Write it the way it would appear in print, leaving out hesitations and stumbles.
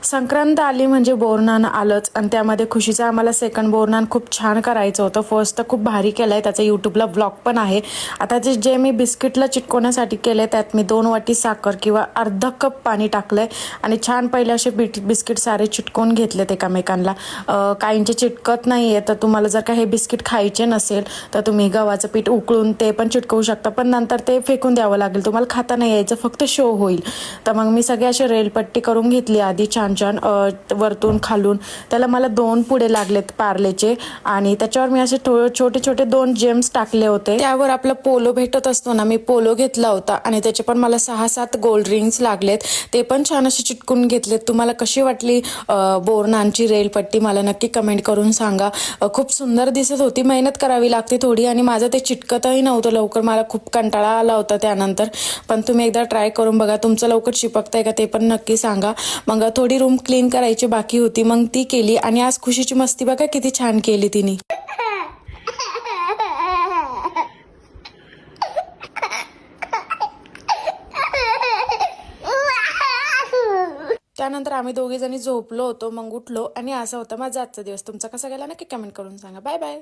संक्रांत आली म्हणजे बोरनान आलंच आणि त्यामध्ये खुशीचं आम्हाला सेकंड बोरनान खूप छान करायचं होतं. फर्स्ट तर खूप भारी केलं आहे, त्याचा यूट्यूबला व्लॉग पण आहे. आता जे मी बिस्किटला चिटकवण्यासाठी केले त्यात मी 2 वाटी साखर किंवा अर्धा कप पाणी टाकलं आहे आणि छान पहिले असे बिस्किट सारे चिटकवून घेतलेत एकामेकांना. काहींचे चिटकत नाही आहे, तर तुम्हाला जर का हे बिस्किट खायचे नसेल तर तुम्ही गव्हाचं पीठ उकळून ते पण चिटकवू शकता, पण नंतर ते फेकून द्यावं लागेल, तुम्हाला खाता नाही यायचं, फक्त शो होईल. तर मग मी सगळे असे रेलपट्टी करून घेतली आधी छान छान वरतून खालून. त्याला मला 2 पुडे लागलेत पार्लेचे आणि त्याच्यावर मी असे छोटे छोटे 2 जेम्स टाकले होते. त्यावर आपला पोलो भेटत असतो ना, मी पोलो घेतला होता आणि त्याचे पण मला 6-7 गोल्ड रिंग्स लागलेत, ते पण छान असे चिटकून घेतलेत. तुम्हाला कशी वाटली बोरनानची रेलपट्टी मला नक्की कमेंट करून सांगा. खूप सुंदर दिसत होती, मेहनत करावी लागते थोडी आणि माझं ते चिटकतही नव्हतं लवकर, मला खूप कंटाळा आला होता त्यानंतर. पण तुम्ही एकदा ट्राय करून बघा, तुमचं लवकर चिपकतंय का ते पण नक्की सांगा. मग थोडी रूम क्लीन करायची बाकी होती, मग ती केली आणि आज खुशीची मस्ती बघा किती छान केली तिने. त्यानंतर आम्ही दोघे जणी झोपलो होतो, मग उठलो आणि असा होता माझा आजचा दिवस. तुमचा कसा गेला नक्की कमेंट करून सांगा. Bye bye.